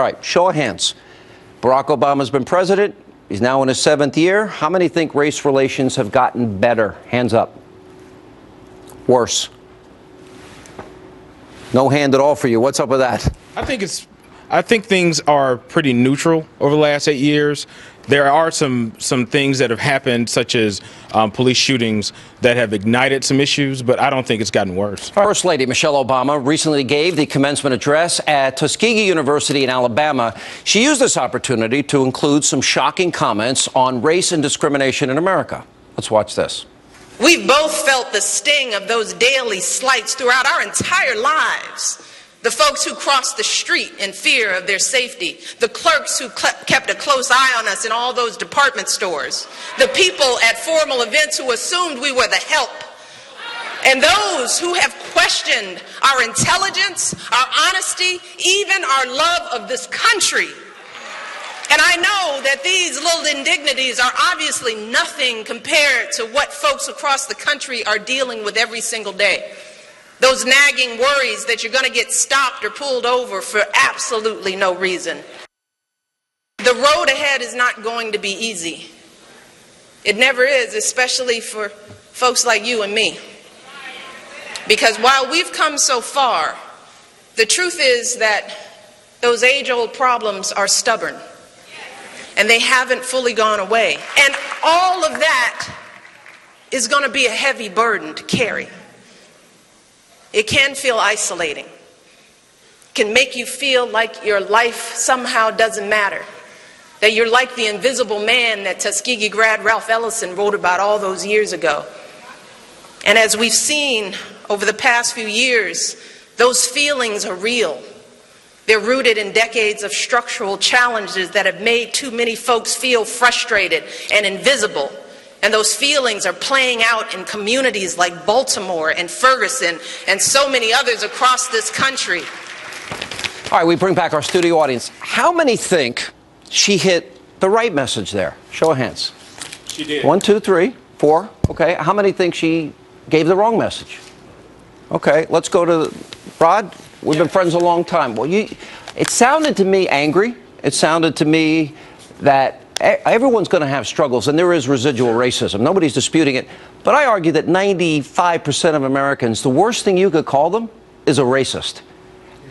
All right, show of hands. Barack Obama's been president. He's now in his 7th year. How many think race relations have gotten better? Hands up. Worse. No hand at all for you. What's up with that? I think things are pretty neutral over the last 8 years. There are some things that have happened, such as police shootings, that have ignited some issues, but I don't think it's gotten worse. First Lady Michelle Obama recently gave the commencement address at Tuskegee University in Alabama. She used this opportunity to include some shocking comments on race and discrimination in America. Let's watch this. We've both felt the sting of those daily slights throughout our entire lives. The folks who crossed the street in fear of their safety, the clerks who kept a close eye on us in all those department stores, the people at formal events who assumed we were the help, and those who have questioned our intelligence, our honesty, even our love of this country. And I know that these little indignities are obviously nothing compared to what folks across the country are dealing with every single day. Those nagging worries that you're going to get stopped or pulled over for absolutely no reason. The road ahead is not going to be easy. It never is, especially for folks like you and me. Because while we've come so far, the truth is that those age-old problems are stubborn. And they haven't fully gone away. And all of that is going to be a heavy burden to carry. It can feel isolating. It can make you feel like your life somehow doesn't matter. That you're like the invisible man that Tuskegee grad Ralph Ellison wrote about all those years ago. And as we've seen over the past few years, those feelings are real. They're rooted in decades of structural challenges that have made too many folks feel frustrated and invisible. And those feelings are playing out in communities like Baltimore and Ferguson and so many others across this country. All right, we bring back our studio audience. How many think she hit the right message there? Show of hands. She did. 1, 2, 3, 4. Okay. How many think she gave the wrong message? Okay, let's go to Rod. We've been friends a long time. Well, it sounded to me angry. It sounded to me that everyone's going to have struggles, and there is residual racism. Nobody's disputing it. But I argue that 95% of Americans, the worst thing you could call them is a racist.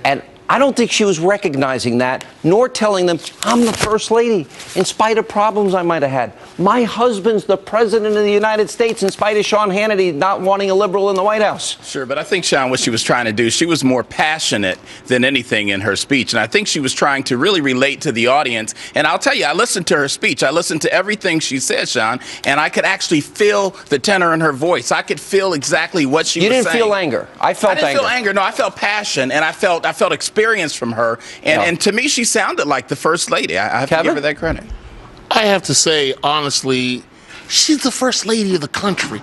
And I don't think she was recognizing that, nor telling them, I'm the First Lady, in spite of problems I might have had. My husband's the President of the United States, in spite of Sean Hannity not wanting a liberal in the White House. Sure, but I think, Sean, what she was trying to do, she was more passionate than anything in her speech. And I think she was trying to really relate to the audience. And I'll tell you, I listened to her speech. I listened to everything she said, Sean, and I could actually feel the tenor in her voice. I could feel exactly what she was saying. You didn't feel anger. I felt anger. I didn't feel anger. No, I felt passion, and I felt experience from her. And to me, she sounded like the First Lady. I have to give her that credit. I have to say, honestly, she's the First Lady of the country.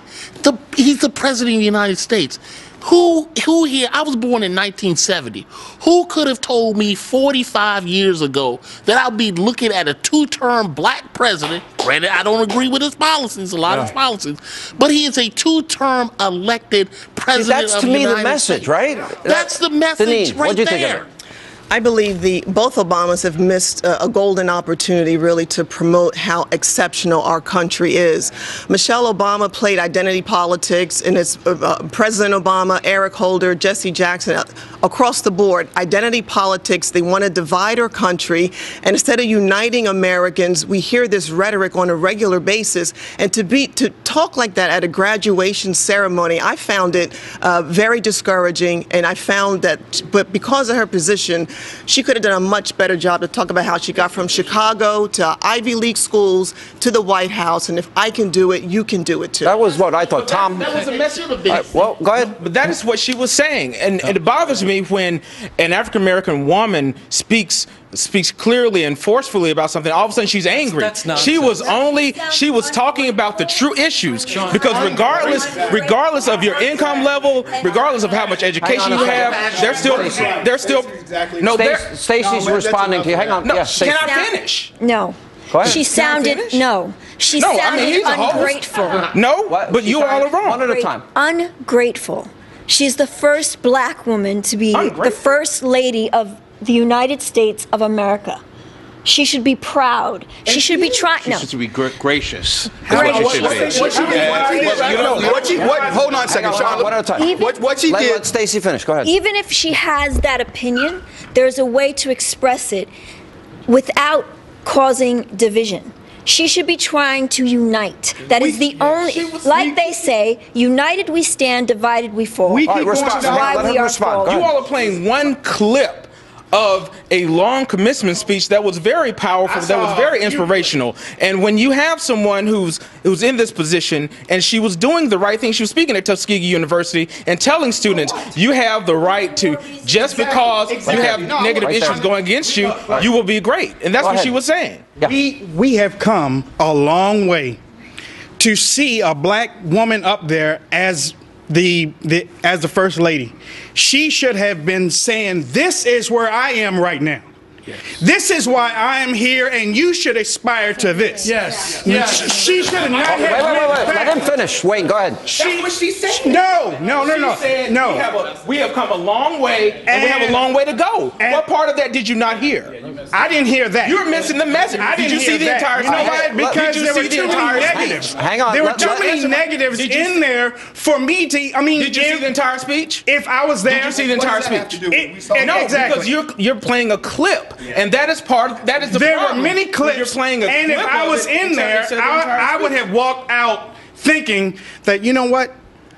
He's the President of the United States. Who here, I was born in 1970. Who could have told me 45 years ago that I'd be looking at a two-term black president? Granted, I don't agree with his policies, a lot of his policies, but he is a two-term elected president of the United States. That's to me the message, right? That's the message Denise, right what'd you there. think of it? I believe both Obamas have missed a golden opportunity really to promote how exceptional our country is. Michelle Obama played identity politics, and it's President Obama, Eric Holder, Jesse Jackson, across the board. Identity politics, they want to divide our country, and instead of uniting Americans, we hear this rhetoric on a regular basis. And to talk like that at a graduation ceremony, I found it very discouraging, and I found that, but because of her position, she could have done a much better job to talk about how she got from Chicago to Ivy League schools to the White House. And if I can do it, you can do it too. That was what I thought. Tom. That was a message. Well, go ahead. But that is what she was saying. And it bothers me when an African-American woman speaks clearly and forcefully about something, all of a sudden she's angry. She was talking about the true issues, because regardless of your income level, regardless of how much education you have, they're still no. Stacey's responding to you. Hang on. No, yes, can I finish? No. Go ahead. She sounded ungrateful. No, but you all are wrong. One at a time. Ungrateful. She's the first black woman to be the First Lady of the United States of America. She should be proud. She should be trying. No. She should be gracious. Gracious. Hold on a second, Sean. One at a time. What she did. Let Stacey finish. Go ahead. Even if she has that opinion, there's a way to express it without causing division. She should be trying to unite. That is the only, like they say, united we stand, divided we fall. That's why we are falling. You all are playing one clip of a long commencement speech that was very powerful, that was very inspirational. And when you have someone who's in this position and she was doing the right thing, she was speaking at Tuskegee University and telling students, you have the right to, just because you have negative issues going against you, you will be great. And that's what she was saying. We have come a long way to see a black woman up there as the first lady. She should have been saying, this is where I am right now. Yes. This is why I am here, and you should aspire to this. Yes. She should have not. Wait. Let him finish. Wayne, go ahead. That's what she said. No. We have come a long way, and we have a long way to go. What part of that did you not hear? I didn't hear that. You're missing the message. Did you see the entire speech? You know why? Because there were too many negatives. Hang on. There were too many negatives in there for me to. I mean, did you see the entire speech? If I was there, did you see the entire speech? No, exactly. Because you're playing a clip, and that is part. That is the there problem. were many clips, you're playing a and clip if I was in there, I would have walked out thinking that, you know what?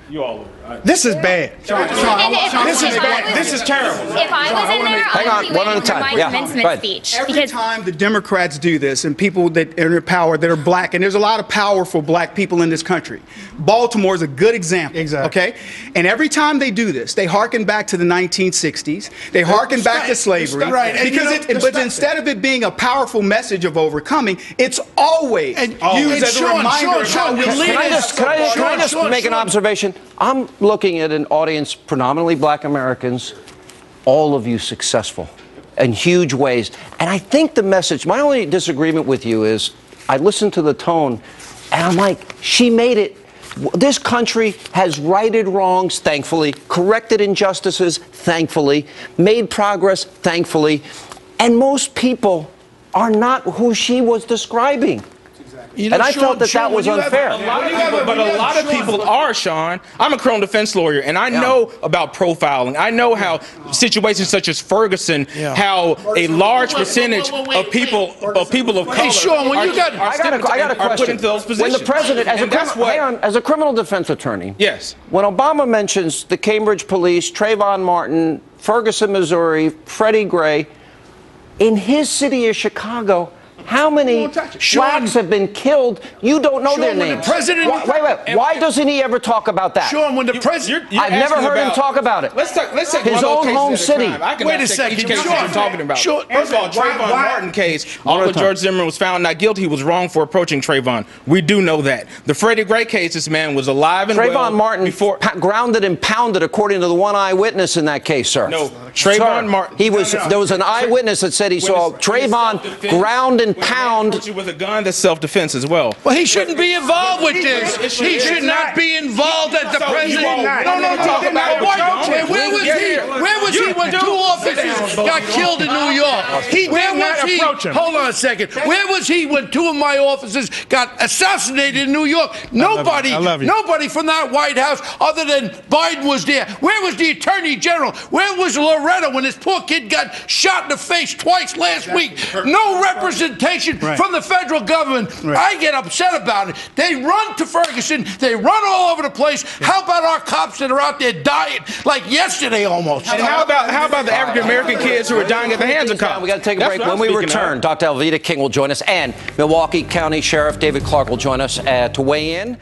You all. This is bad. This is bad. This is terrible. If I was in there, I would be waiting for my commencement speech. Every time the Democrats do this, and people that are in power that are black, and there's a lot of powerful black people in this country. Baltimore is a good example. Exactly. Okay? And every time they do this, they harken back to the 1960s. They harken back to slavery. Right. But instead of it being a powerful message of overcoming, it's always used as a reminder of how we Can I just make an observation? I'm looking at an audience, predominantly black Americans, all of you successful in huge ways. And I think the message, my only disagreement with you is, I listened to the tone, and I'm like, she made it. This country has righted wrongs, thankfully, corrected injustices, thankfully, made progress, thankfully, and most people are not who she was describing. And I felt that was unfair. But a lot of people are, Sean. I'm a criminal defense lawyer, and I know about profiling. I know how situations such as Ferguson, how a large percentage of people of color Hey, Sean, when you got, I got a question. Put into those positions. When the president, as a criminal defense attorney, yes, when Obama mentions the Cambridge police, Trayvon Martin, Ferguson, Missouri, Freddie Gray, in his city of Chicago, how many blacks have been killed? You don't know their names. President, wait. Why doesn't he ever talk about that? Sean, when the president, I've never heard him talk about it. Let's take his own home city. Wait a second. First of all, Trayvon Martin case, although George Zimmerman was found not guilty, he was wrong for approaching Trayvon. We do know that. The Freddie Gray case, this man was alive and well. Trayvon Martin grounded and pounded, according to the one eyewitness in that case, sir. No, Trayvon Martin. There was an eyewitness that said he saw Trayvon ground and pound with a gun. That's self-defense as well. Well, he shouldn't be involved with this. He should not be involved as the president. No, talk about it. Where was he when 2 officers got killed in New York? Where was he? Hold on a second. Where was he when 2 of my officers got assassinated in New York? Nobody from that White House other than Biden was there. Where was the Attorney General? Where was Loretta when this poor kid got shot in the face twice last week? No representation from the federal government. I get upset about it. They run to Ferguson. They run all over the place. How about our cops that are out there dying like yesterday almost? And how about the African American kids who are dying at the hands of cops? We got to take a break. When we return, Dr. Alveda King will join us, and Milwaukee County Sheriff David Clark will join us to weigh in